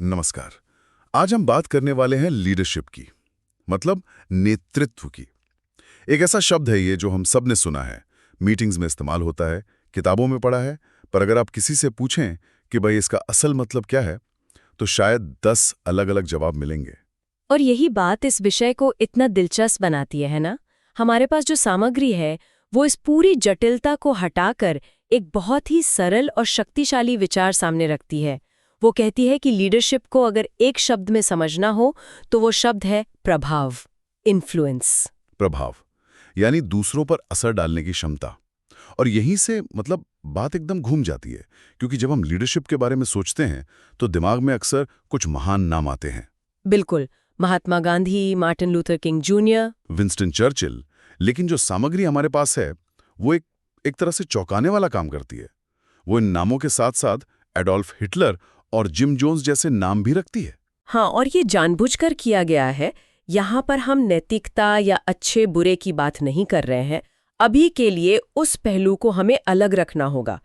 नमस्कार। आज हम बात करने वाले हैं लीडरशिप की, मतलब नेतृत्व की। एक ऐसा शब्द है ये जो हम सब ने सुना है, मीटिंग्स में इस्तेमाल होता है, किताबों में पढ़ा है, पर अगर आप किसी से पूछें कि भाई इसका असल मतलब क्या है, तो शायद 10 अलग-अलग जवाब मिलेंगे। और यही बात इस विषय को इतना दिलचस्प बनाती है ना? हमारे पास जो सामग्री है वो इस पूरी जटिलता को हटाकर एक बहुत ही सरल और शक्तिशाली विचार सामने रखती है। वो कहती है कि लीडरशिप को अगर एक शब्द में समझना हो तो वो शब्द है प्रभाव, इन्फ्लुएंस। प्रभाव यानी दूसरों पर असर डालने की क्षमता। और यहीं से मतलब बात एकदम घूम जाती है, क्योंकि जब हम लीडरशिप के बारे में सोचते हैं तो दिमाग में अक्सर कुछ महान नाम आते हैं। बिल्कुल, Mahatma Gandhi, Martin Luther King junior, Winston Churchill. लेकिन जो सामग्री हमारे पास है वो एक तरह से चौंकाने वाला काम करती है। वो इन नामों के साथ साथ एडोल्फ हिटलर और जिम जोन्स जैसे नाम भी रखती है। हाँ, और ये जानबूझकर किया गया है। यहाँ पर हम नैतिकता या अच्छे बुरे की बात नहीं कर रहे हैं। अभी के लिए उस पहलू को हमें अलग रखना होगा।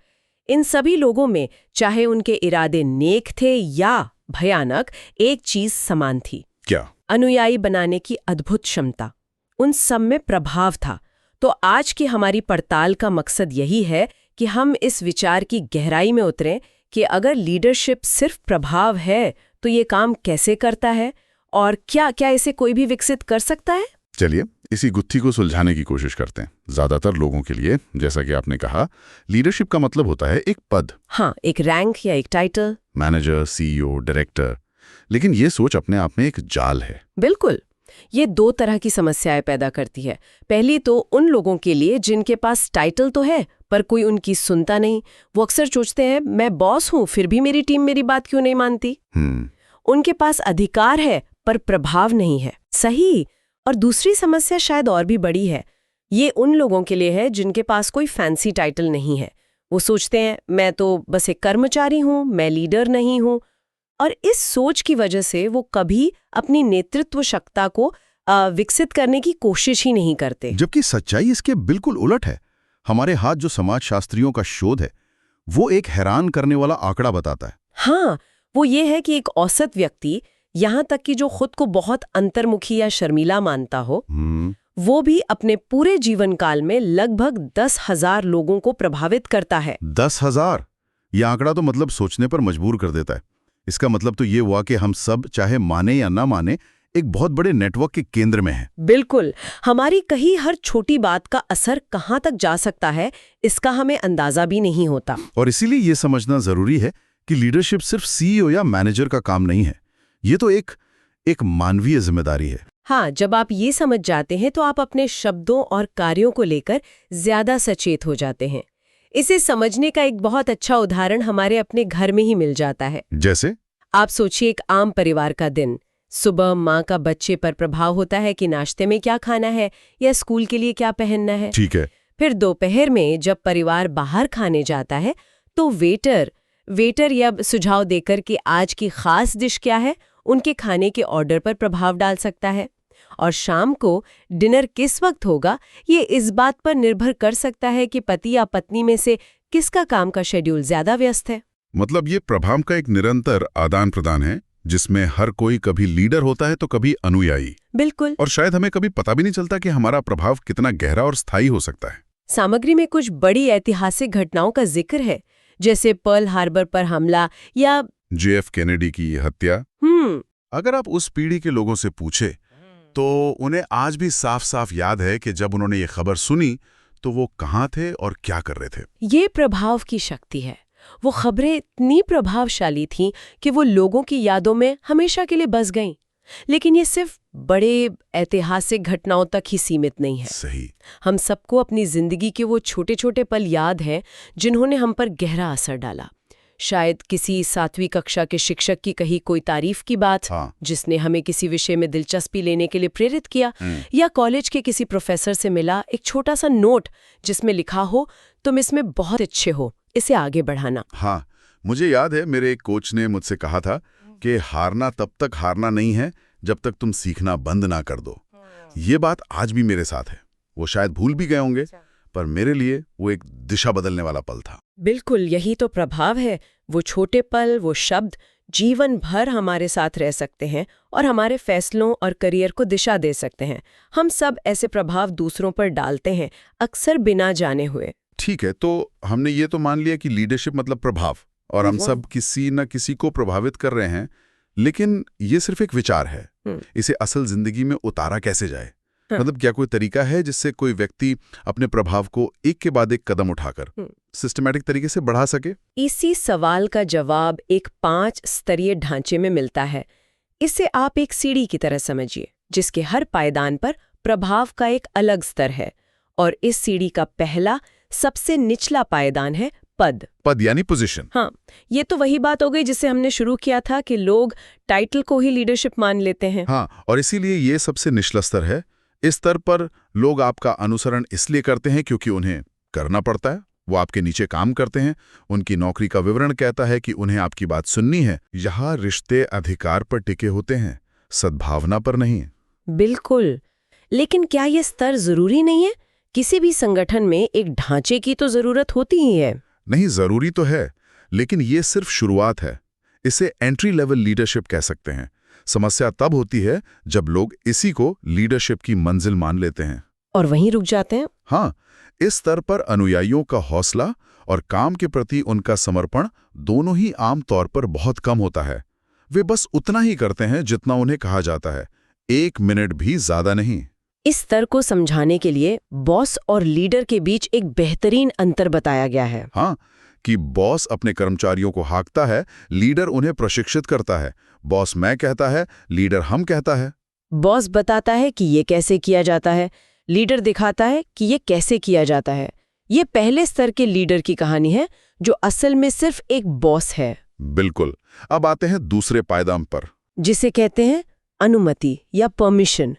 इन सभी लोगों में, चाहे उनके इरादे नेक थे या भयानक, एक चीज समान थी। क्या? अनुयायी बनाने की अद्भुत क्षमता। उन सब में प्रभाव था। तो आज की हमारी पड़ताल का मकसद यही है कि हम इस विचार की गहराई में उतरें कि अगर लीडरशिप सिर्फ प्रभाव है तो ये काम कैसे करता है, और क्या इसे कोई भी विकसित कर सकता है? चलिए इसी गुत्थी को सुलझाने की कोशिश करते हैं। ज्यादातर लोगों के लिए, जैसा कि आपने कहा, लीडरशिप का मतलब होता है एक पद। हाँ, एक रैंक या एक टाइटल। Manager, CEO, director. लेकिन ये सोच अपने आप में एक जाल है। बिल्कुल। ये दो तरह की समस्याएं पैदा करती है। पहली तो उन लोगों के लिए जिनके पास टाइटल तो है पर कोई उनकी सुनता नहीं। वो अक्सर सोचते हैं, मैं बॉस हूं फिर भी मेरी टीम मेरी बात क्यों नहीं मानती। उनके पास अधिकार है पर प्रभाव नहीं है। सही। और दूसरी समस्या शायद और भी बड़ी है। ये उन लोगों के लिए है जिनके पास कोई फैंसी टाइटल नहीं है। वो सोचते हैं, मैं तो बस एक कर्मचारी हूं, मैं लीडर नहीं हूं। और इस सोच की वजह से वो कभी अपनी नेतृत्व क्षमता को विकसित करने की कोशिश ही नहीं करते। जबकि सच्चाई इसके बिल्कुल उलट है। हमारे हाथ जो समाजशास्त्रियों का शोध है वो एक हैरान करने वाला आंकड़ा बताता है। हाँ, वो ये है कि एक औसत व्यक्ति, यहाँ तक कि जो खुद को बहुत अंतर्मुखी या शर्मीला मानता हो, वो भी अपने पूरे जीवन काल में लगभग 10,000 लोगों को प्रभावित करता है। 10,000? यह आंकड़ा तो मतलब सोचने पर मजबूर कर देता है। इसका मतलब तो ये हुआ कि हम सब, चाहे माने या ना माने, एक बहुत बड़े नेटवर्क के केंद्र में हैं। बिल्कुल। हमारी कही हर छोटी बात का असर कहाँ तक जा सकता है, इसका हमें अंदाजा भी नहीं होता। और इसीलिए ये समझना जरूरी है कि लीडरशिप सिर्फ सीईओ या मैनेजर का काम नहीं है। ये तो एक मानवीय जिम्मेदारी है। हाँ, जब आप ये समझ जाते हैं तो आप अपने शब्दों और कार्यों को लेकर ज्यादा सचेत हो जाते हैं। इसे समझने का एक बहुत अच्छा उदाहरण हमारे अपने घर में ही मिल जाता है। जैसे? आप सोचिए, एक आम परिवार का दिन। सुबह माँ का बच्चे पर प्रभाव होता है कि नाश्ते में क्या खाना है या स्कूल के लिए क्या पहनना है। ठीक है। फिर दोपहर में जब परिवार बाहर खाने जाता है तो वेटर या सुझाव देकर कि आज की खास डिश क्या है, उनके खाने के ऑर्डर पर प्रभाव डाल सकता है। और शाम को डिनर किस वक्त होगा, ये इस बात पर निर्भर कर सकता है कि पति या पत्नी में से किसका काम का शेड्यूल ज्यादा व्यस्त है। मतलब ये प्रभाव का एक निरंतर आदान प्रदान है, जिसमें हर कोई कभी लीडर होता है तो कभी अनुयायी। बिल्कुल। और शायद हमें कभी पता भी नहीं चलता कि हमारा प्रभाव कितना गहरा और स्थायी हो सकता है। सामग्री में कुछ बड़ी ऐतिहासिक घटनाओं का जिक्र है, जैसे पर्ल हार्बर पर हमला या JF कैनेडी की हत्या। अगर आप उस पीढ़ी के लोगों से पूछे तो उन्हें आज भी साफ साफ याद है कि जब उन्होंने ये खबर सुनी तो वो कहाँ थे और क्या कर रहे थे। ये प्रभाव की शक्ति है। वो खबरें इतनी प्रभावशाली थीं कि वो लोगों की यादों में हमेशा के लिए बस गईं। लेकिन ये सिर्फ बड़े ऐतिहासिक घटनाओं तक ही सीमित नहीं है। सही। हम सबको अपनी जिंदगी के वो छोटे छोटे पल याद हैं जिन्होंने हम पर गहरा असर डाला। शायद किसी 7वीं कक्षा के शिक्षक की कही कोई तारीफ की बात, जिसने हमें किसी विषय में दिलचस्पी लेने के लिए प्रेरित किया, या कॉलेज के किसी प्रोफेसर से मिला एक छोटा सा नोट जिसमें लिखा हो, तुम इसमें बहुत अच्छे हो, इसे आगे बढ़ाना। हाँ, मुझे याद है मेरे एक कोच ने मुझसे कहा था कि हारना तब तक हारना नहीं है जब तक तुम सीखना बंद ना कर दो। ये बात आज भी मेरे साथ है। वो शायद भूल भी गए होंगे, पर मेरे लिए वो एक दिशा बदलने वाला पल था। बिल्कुल, यही तो प्रभाव है। वो छोटे पल, वो शब्द जीवन भर हमारे साथ रह सकते हैं और हमारे फैसलों और करियर को दिशा दे सकते हैं। हम सब ऐसे प्रभाव दूसरों पर डालते हैं, अक्सर बिना जाने हुए। ठीक है, तो हमने ये तो मान लिया कि लीडरशिप मतलब प्रभाव, और हम सब किसी न किसी को प्रभावित कर रहे हैं, लेकिन ये सिर्फ एक विचार है। इसे असल जिंदगी में उतारा कैसे जाए? मतलब क्या कोई तरीका है जिससे कोई व्यक्ति अपने प्रभाव को एक के बाद एक कदम उठाकर सिस्टमैटिक तरीके से बढ़ा सके? इसी सवाल का जवाब एक 5 स्तरीय ढांचे में मिलता है। इसे आप एक सीढ़ी की तरह समझिए, जिसके हर पायदान पर प्रभाव का एक अलग स्तर है। और इस सीढ़ी का पहला, सबसे निचला पायदान है पद यानी पोजीशन। हाँ, ये तो वही बात हो गई जिससे हमने शुरू किया था कि लोग टाइटल को ही लीडरशिप मान लेते हैं। हाँ, और इसीलिए ये सबसे निचला स्तर है। इस स्तर पर लोग आपका अनुसरण इसलिए करते हैं क्योंकि उन्हें करना पड़ता है। वो आपके नीचे काम करते हैं, उनकी नौकरी का विवरण कहता है कि उन्हें आपकी बात सुननी है। यहाँ रिश्ते अधिकार पर टिके होते हैं, सद्भावना पर नहीं। बिल्कुल, लेकिन क्या ये स्तर जरूरी नहीं है? किसी भी संगठन में एक ढांचे की तो जरूरत होती ही है। नहीं, जरूरी तो है, लेकिन ये सिर्फ शुरुआत है। इसे एंट्री लेवल लीडरशिप कह सकते हैं। समस्या तब होती है जब लोग इसी को लीडरशिप की मंजिल मान लेते हैं और वहीं रुक जाते हैं। हाँ, इस स्तर पर अनुयायियों का हौसला और काम के प्रति उनका समर्पण दोनों ही आम तौर पर बहुत कम होता है। वे बस उतना ही करते हैं जितना उन्हें कहा जाता है, 1 मिनट भी ज्यादा नहीं। इस स्तर को समझाने के लिए बॉस और लीडर के बीच एक बेहतरीन अंतर बताया गया है। हाँ, कि बॉस अपने कर्मचारियों को हाँकता है, लीडर उन्हें प्रशिक्षित करता है। बॉस मैं कहता है, लीडर हम कहता है। बॉस बताता है कि ये कैसे किया जाता है, लीडर दिखाता है कि ये कैसे किया जाता है। ये पहले स्तर के लीडर की कहानी है, जो असल में सिर्फ एक बॉस है। बिल्कुल। अब आते हैं दूसरे पायदान पर, जिसे कहते हैं अनुमति या परमिशन।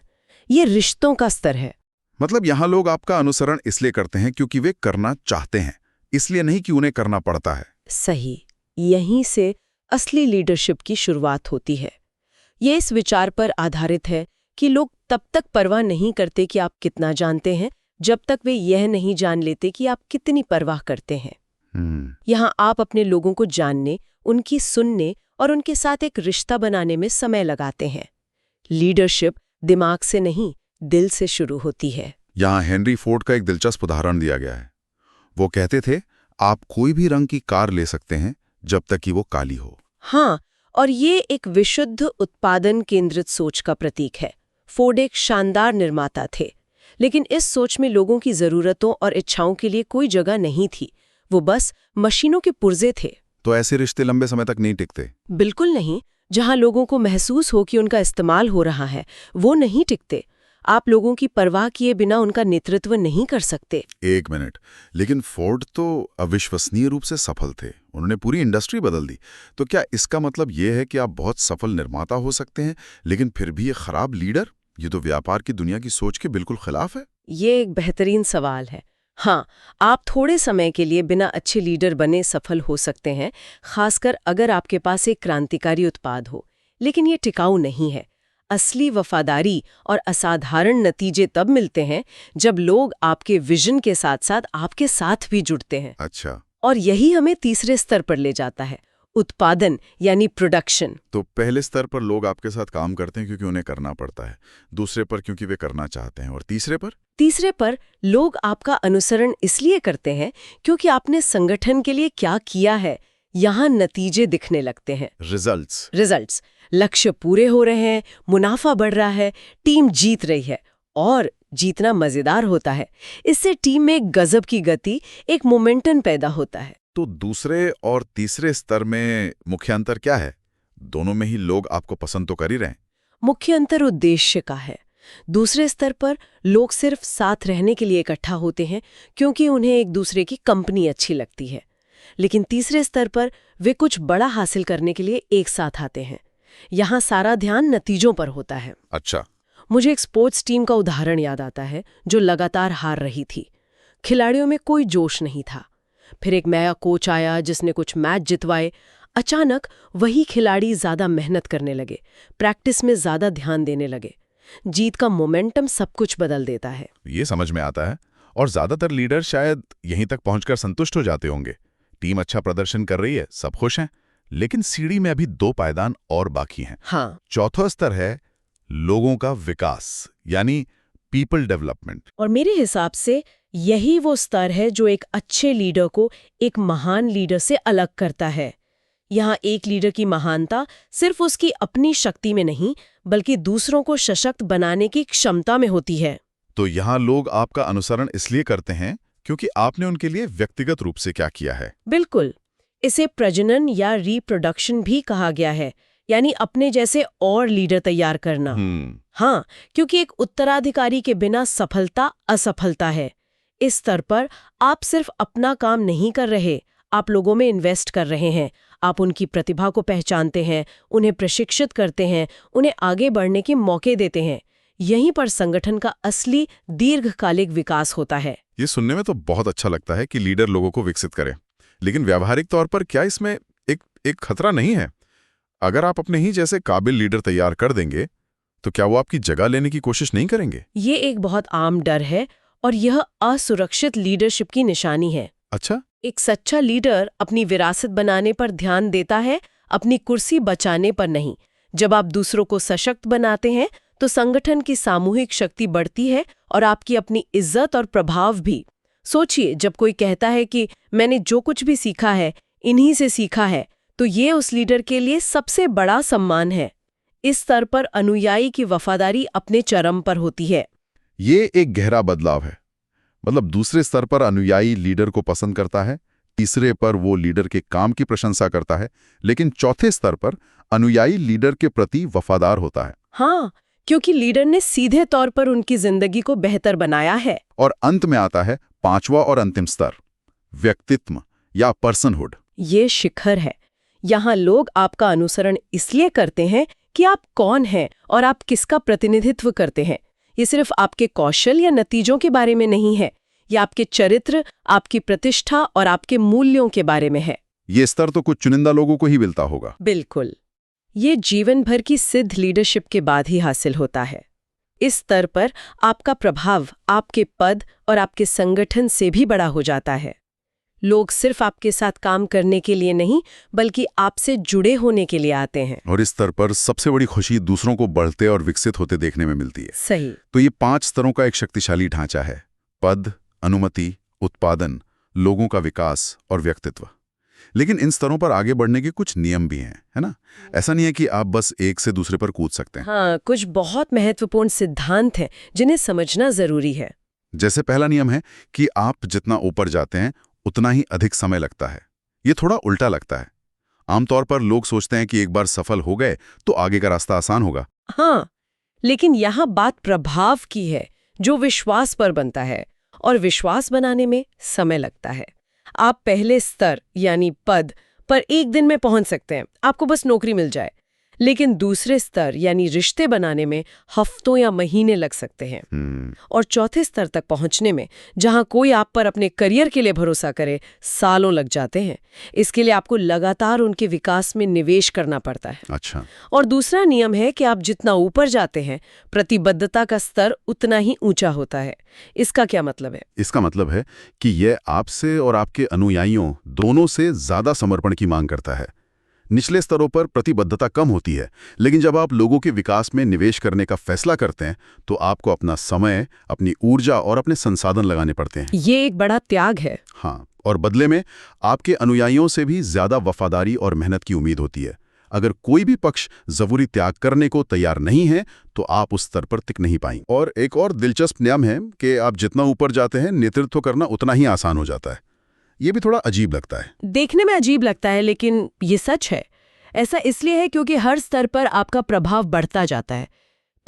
ये रिश्तों का स्तर है। मतलब यहाँ लोग आपका अनुसरण इसलिए करते हैं क्योंकि वे करना चाहते हैं, इसलिए नहीं कि उन्हें करना पड़ता है। सही, यहीं से असली लीडरशिप की शुरुआत होती है। ये इस विचार पर आधारित है कि लोग तब तक परवाह नहीं करते कि आप कितना जानते हैं, जब तक वे यह नहीं जान लेते कि आप कितनी परवाह करते हैं। यहाँ आप अपने लोगों को जानने, उनकी सुनने और उनके साथ एक रिश्ता बनाने में समय लगाते हैं। लीडरशिप दिमाग से नहीं, दिल से शुरू होती है। यहाँ हेनरी फोर्ड का एक दिलचस्प उदाहरण दिया गया है। वो कहते थे, आप कोई भी रंग की कार ले सकते हैं जब तक कि वो काली हो। हाँ, और ये एक विशुद्ध उत्पादन केंद्रित सोच का प्रतीक है। फोर्ड एक शानदार निर्माता थे, लेकिन इस सोच में लोगों की जरूरतों और इच्छाओं के लिए कोई जगह नहीं थी। वो बस मशीनों के पुर्जे थे। तो ऐसे रिश्ते लंबे समय तक नहीं टिकते। बिल्कुल नहीं। जहां लोगों को महसूस हो कि उनका इस्तेमाल हो रहा है, वो नहीं टिकते। आप लोगों की परवाह किए बिना उनका नेतृत्व नहीं कर सकते। 1 मिनट, लेकिन फोर्ड तो अविश्वसनीय रूप से सफल थे। उन्होंने पूरी इंडस्ट्री बदल दी। तो क्या इसका मतलब ये है कि आप बहुत सफल निर्माता हो सकते हैं, लेकिन फिर भी ये खराब लीडर? ये तो व्यापार की दुनिया की सोच के बिल्कुल खिलाफ है। ये एक बेहतरीन सवाल है। हाँ, आप थोड़े समय के लिए बिना अच्छे लीडर बने सफल हो सकते हैं, खासकर अगर आपके पास एक क्रांतिकारी उत्पाद हो, लेकिन ये टिकाऊ नहीं है। असली वफादारी और असाधारण नतीजे तब मिलते हैं जब लोग आपके विजन के साथ साथ आपके साथ भी जुड़ते हैं। अच्छा, और यही हमें तीसरे स्तर पर ले जाता है, उत्पादन यानी प्रोडक्शन। तो पहले स्तर पर लोग आपके साथ काम करते हैं क्योंकि उन्हें करना पड़ता है, दूसरे पर क्योंकि वे करना चाहते हैं, और तीसरे पर लोग आपका अनुसरण इसलिए करते हैं क्योंकि आपने संगठन के लिए क्या किया है। यहाँ नतीजे दिखने लगते हैं, रिजल्ट्स। लक्ष्य पूरे हो रहे हैं, मुनाफा बढ़ रहा है, टीम जीत रही है, और जीतना मजेदार होता है। इससे टीम में एक गजब की गति, एक मोमेंटम पैदा होता है। तो दूसरे और तीसरे स्तर में मुख्य अंतर क्या है? दोनों में ही लोग आपको पसंद तो कर ही रहे हैं। मुख्य अंतर उद्देश्य का है। दूसरे स्तर पर लोग सिर्फ साथ रहने के लिए इकट्ठा होते हैं क्योंकि उन्हें एक दूसरे की कंपनी अच्छी लगती है, लेकिन तीसरे स्तर पर वे कुछ बड़ा हासिल करने के लिए एक साथ आते हैं। यहाँ सारा ध्यान नतीजों पर होता है। अच्छा, मुझे एक स्पोर्ट्स टीम का उदाहरण याद आता है जो लगातार हार रही थी। खिलाड़ियों में कोई जोश नहीं था। फिर एक नया कोच आया जिसने कुछ मैच जितवाए। अचानक वही खिलाड़ी ज्यादा मेहनत करने लगे, प्रैक्टिस में ज्यादा ध्यान देने लगे। जीत का मोमेंटम सब कुछ बदल देता है। ये समझ में आता है। और ज्यादातर लीडर शायद यहीं तक पहुंचकर संतुष्ट हो जाते होंगे। टीम अच्छा प्रदर्शन कर रही है, सब खुश हैं, लेकिन सीढ़ी में अभी 2 पायदान और बाकी हैं। हाँ, चौथा स्तर है लोगों का विकास, यानी पीपल डेवलपमेंट। और मेरे हिसाब से यही वो स्तर है जो एक अच्छे लीडर को एक महान लीडर से अलग करता है। यहाँ एक लीडर की महानता सिर्फ उसकी अपनी शक्ति में नहीं, बल्कि दूसरों को सशक्त बनाने की क्षमता में होती है। तो यहाँ लोग आपका अनुसरण इसलिए करते हैं क्योंकि आपने उनके लिए व्यक्तिगत रूप से क्या किया है। बिल्कुल। इसे प्रजनन या रिप्रोडक्शन भी कहा गया है, यानी अपने जैसे और लीडर तैयार करना। हाँ, क्योंकि एक उत्तराधिकारी के बिना सफलता असफलता है। इस स्तर पर आप सिर्फ अपना काम नहीं कर रहे, आप लोगों में इन्वेस्ट कर रहे हैं। आप उनकी प्रतिभा को पहचानते हैं, उन्हें प्रशिक्षित करते हैं, उन्हें आगे बढ़ने के मौके देते हैं। यहीं पर संगठन का असली दीर्घकालिक विकास होता है। ये सुनने में तो बहुत अच्छा लगता है कि लीडर लोगों को विकसित करे, लेकिन व्यावहारिक तौर पर क्या इसमें एक खतरा नहीं है? अगर आप अपने ही जैसे काबिल लीडर तैयार कर देंगे तो क्या वो आपकी जगह लेने की कोशिश नहीं करेंगे? ये एक बहुत आम डर है और यह असुरक्षित लीडरशिप की निशानी है। अच्छा, एक सच्चा लीडर अपनी विरासत बनाने पर ध्यान देता है, अपनी कुर्सी बचाने पर नहीं। जब आप दूसरों को सशक्त बनाते हैं तो संगठन की सामूहिक शक्ति बढ़ती है और आपकी अपनी इज्जत और प्रभाव भी। सोचिए, जब कोई कहता है कि मैंने जो कुछ भी सीखा है इन्हीं से सीखा है, तो ये उस लीडर के लिए सबसे बड़ा सम्मान है। इस स्तर पर अनुयायी की वफादारी अपने चरम पर होती है। ये एक गहरा बदलाव है। मतलब दूसरे स्तर पर अनुयायी लीडर को पसंद करता है, तीसरे पर वो लीडर के काम की प्रशंसा करता है, लेकिन चौथे स्तर पर अनुयायी लीडर के प्रति वफादार होता है। हाँ, क्योंकि लीडर ने सीधे तौर पर उनकी जिंदगी को बेहतर बनाया है। और अंत में आता है 5वां और अंतिम स्तर, व्यक्तित्व या पर्सनहुड। ये शिखर है। यहाँ लोग आपका अनुसरण इसलिए करते हैं कि आप कौन हैं और आप किसका प्रतिनिधित्व करते हैं। ये सिर्फ आपके कौशल या नतीजों के बारे में नहीं है, ये आपके चरित्र, आपकी प्रतिष्ठा और आपके मूल्यों के बारे में है। ये स्तर तो कुछ चुनिंदा लोगों को ही मिलता होगा। बिल्कुल। ये जीवन भर की सिद्ध लीडरशिप के बाद ही हासिल होता है। इस स्तर पर आपका प्रभाव आपके पद और आपके संगठन से भी बड़ा हो जाता है। लोग सिर्फ आपके साथ काम करने के लिए नहीं, बल्कि आपसे जुड़े होने के लिए आते हैं। और इस स्तर पर सबसे बड़ी खुशी दूसरों को बढ़ते और विकसित होते देखने में मिलती है। सही। तो ये 5 स्तरों का एक शक्तिशाली ढांचा है: पद, अनुमति, उत्पादन, लोगों का विकास और व्यक्तित्व। लेकिन इन स्तरों पर आगे बढ़ने के कुछ नियम भी हैं, है ना? ऐसा नहीं है कि आप बस एक से दूसरे पर कूद सकते हैं। हाँ, कुछ बहुत महत्वपूर्ण सिद्धांत हैं जिन्हें समझना जरूरी है। जैसे पहला नियम है कि आप जितना ऊपर जाते हैं उतना ही अधिक समय लगता है। ये थोड़ा उल्टा लगता है। आमतौर पर लोग सोचते हैं कि एक बार सफल हो गए तो आगे का रास्ता आसान होगा। हाँ, लेकिन यहाँ बात प्रभाव की है, जो विश्वास पर बनता है, और विश्वास बनाने में समय लगता है। आप पहले स्तर यानी पद पर एक दिन में पहुंच सकते हैं, आपको बस नौकरी मिल जाए, लेकिन दूसरे स्तर यानी रिश्ते बनाने में हफ्तों या महीने लग सकते हैं। और चौथे स्तर तक पहुंचने में, जहां कोई आप पर अपने करियर के लिए भरोसा करे, सालों लग जाते हैं। इसके लिए आपको लगातार उनके विकास में निवेश करना पड़ता है। अच्छा। और दूसरा नियम है कि आप जितना ऊपर जाते हैं, प्रतिबद्धता का स्तर उतना ही ऊंचा होता है। इसका क्या मतलब है? इसका मतलब है कि यह आपसे और आपके अनुयायियों दोनों से ज्यादा समर्पण की मांग करता है। निचले स्तरों पर प्रतिबद्धता कम होती है, लेकिन जब आप लोगों के विकास में निवेश करने का फैसला करते हैं तो आपको अपना समय, अपनी ऊर्जा और अपने संसाधन लगाने पड़ते हैं। ये एक बड़ा त्याग है। हाँ, और बदले में आपके अनुयायियों से भी ज्यादा वफादारी और मेहनत की उम्मीद होती है। अगर कोई भी पक्ष ज़रूरी त्याग करने को तैयार नहीं है तो आप उस स्तर पर टिक नहीं पाएंगे। और एक और दिलचस्प नियम है कि आप जितना ऊपर जाते हैं नेतृत्व करना उतना ही आसान हो जाता है। ये भी थोड़ा अजीब लगता है। देखने में अजीब लगता है, लेकिन ये सच है। ऐसा इसलिए है क्योंकि हर स्तर पर आपका प्रभाव बढ़ता जाता है।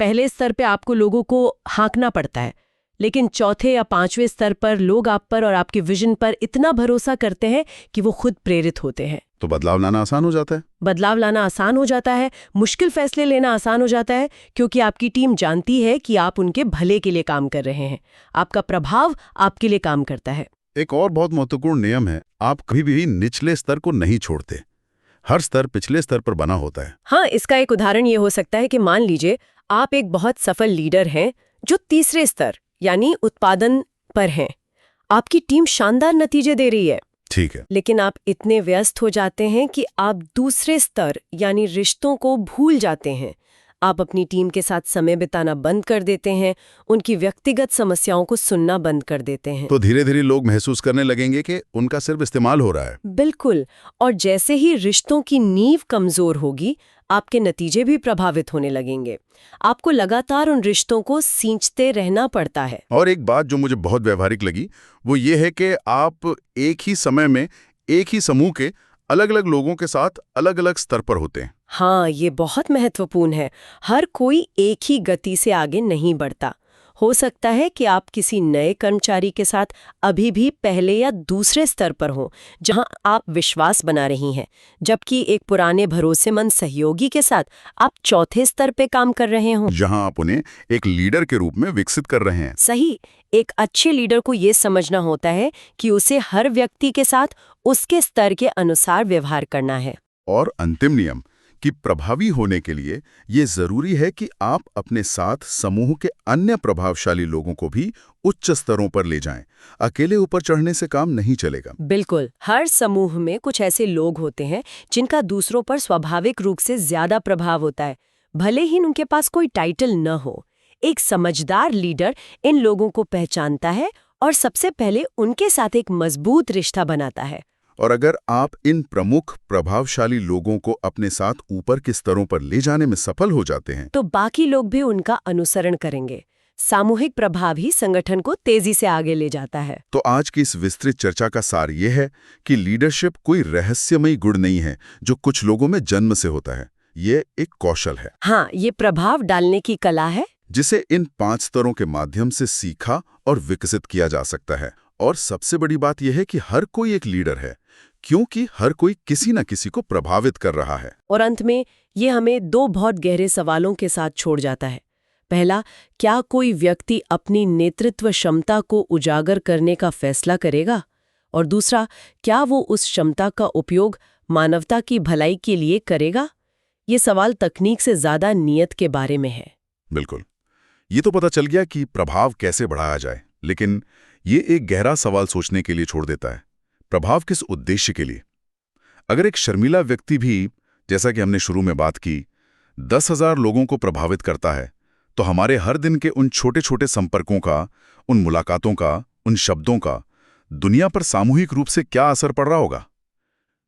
पहले स्तर पे आपको लोगों को हाँकना पड़ता है, लेकिन चौथे या 5वें स्तर पर लोग आप पर और आपके विजन पर इतना भरोसा करते हैं कि वो खुद प्रेरित होते हैं। तो बदलाव लाना आसान हो जाता है। बदलाव लाना आसान हो जाता है, मुश्किल फैसले लेना आसान हो जाता है, क्योंकि आपकी टीम जानती है कि आप उनके भले के लिए काम कर रहे हैं। आपका प्रभाव आपके लिए काम करता है। एक और बहुत महत्वपूर्ण नियम है, आप कभी भी निचले स्तर को नहीं छोड़ते। हर स्तर पिछले स्तर पर बना होता है। हाँ, इसका एक उदाहरण ये हो सकता है कि मान लीजिए आप एक बहुत सफल लीडर हैं जो तीसरे स्तर यानी उत्पादन पर हैं। आपकी टीम शानदार नतीजे दे रही है, ठीक है। लेकिन आप इतने व्यस्त हो जाते हैं कि आप दूसरे स्तर यानी रिश्तों को भूल जाते हैं। आप अपनी टीम के साथ समय बिताना बंद कर देते हैं, उनकी व्यक्तिगत समस्याओं को सुनना बंद कर देते हैं। तो धीरे धीरे लोग महसूस करने लगेंगे कि उनका सिर्फ इस्तेमाल हो रहा है। बिल्कुल। और जैसे ही रिश्तों की नींव कमजोर होगी, आपके नतीजे भी प्रभावित होने लगेंगे। आपको लगातार उन रिश्तों को सींचते रहना पड़ता है। और एक बात जो मुझे बहुत व्यवहारिक लगी वो ये है कि आप एक ही समय में एक ही समूह के अलग अलग लोगों के साथ अलग अलग स्तर पर होते हैं। हाँ, ये बहुत महत्वपूर्ण है। हर कोई एक ही गति से आगे नहीं बढ़ता। हो सकता है कि आप किसी नए कर्मचारी के साथ अभी भी पहले या दूसरे स्तर पर हो, जहां आप विश्वास बना रही हैं, जबकि एक पुराने भरोसेमंद सहयोगी के साथ आप चौथे स्तर पे काम कर रहे हो। जहां आप उन्हें एक लीडर के रूप में विकसित कर रहे हैं। सही। एक अच्छे लीडर को ये समझना होता है कि उसे हर व्यक्ति के साथ उसके स्तर के अनुसार व्यवहार करना है। और अंतिम नियम कि प्रभावी होने के लिए ये जरूरी है कि आप अपने साथ समूह के अन्य प्रभावशाली लोगों को भी उच्च स्तरों पर ले जाएं। अकेले ऊपर चढ़ने से काम नहीं चलेगा। बिल्कुल। हर समूह में कुछ ऐसे लोग होते हैं जिनका दूसरों पर स्वाभाविक रूप से ज्यादा प्रभाव होता है, भले ही उनके पास कोई टाइटल न हो। एक समझदार लीडर इन लोगों को पहचानता है और सबसे पहले उनके साथ एक मजबूत रिश्ता बनाता है। और अगर आप इन प्रमुख प्रभावशाली लोगों को अपने साथ ऊपर के स्तरों पर ले जाने में सफल हो जाते हैं, तो बाकी लोग भी उनका अनुसरण करेंगे। सामूहिक प्रभाव ही संगठन को तेजी से आगे ले जाता है। तो आज की इस विस्तृत चर्चा का सार ये है कि लीडरशिप कोई रहस्यमयी गुण नहीं है जो कुछ लोगों में जन्म से होता है। ये एक कौशल है। हाँ, ये प्रभाव डालने की कला है जिसे इन 5 स्तरों के माध्यम से सीखा और विकसित किया जा सकता है। और सबसे बड़ी बात यह है कि हर कोई एक लीडर है, क्योंकि हर कोई किसी न किसी को प्रभावित कर रहा है। और अंत में ये हमें दो बहुत गहरे सवालों के साथ छोड़ जाता है। पहला, क्या कोई व्यक्ति अपनी नेतृत्व क्षमता को उजागर करने का फैसला करेगा? और दूसरा, क्या वो उस क्षमता का उपयोग मानवता की भलाई के लिए करेगा? ये सवाल तकनीक से ज्यादा नियत के बारे में है। बिल्कुल। ये तो पता चल गया कि प्रभाव कैसे बढ़ाया जाए, लेकिन ये एक गहरा सवाल सोचने के लिए छोड़ देता है। प्रभाव किस उद्देश्य के लिए? अगर एक शर्मीला व्यक्ति भी, जैसा कि हमने शुरू में बात की, 10,000 लोगों को प्रभावित करता है, तो हमारे हर दिन के उन छोटे-छोटे संपर्कों का, उन मुलाकातों का, उन शब्दों का दुनिया पर सामूहिक रूप से क्या असर पड़ रहा होगा?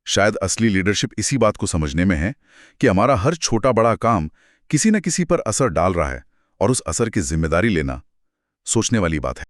शायद असली लीडरशिप इसी बात को समझने में है कि हमारा हर छोटा बड़ा काम किसी न किसी पर असर डाल रहा है, और उस असर की जिम्मेदारी लेना सोचने वाली बात है।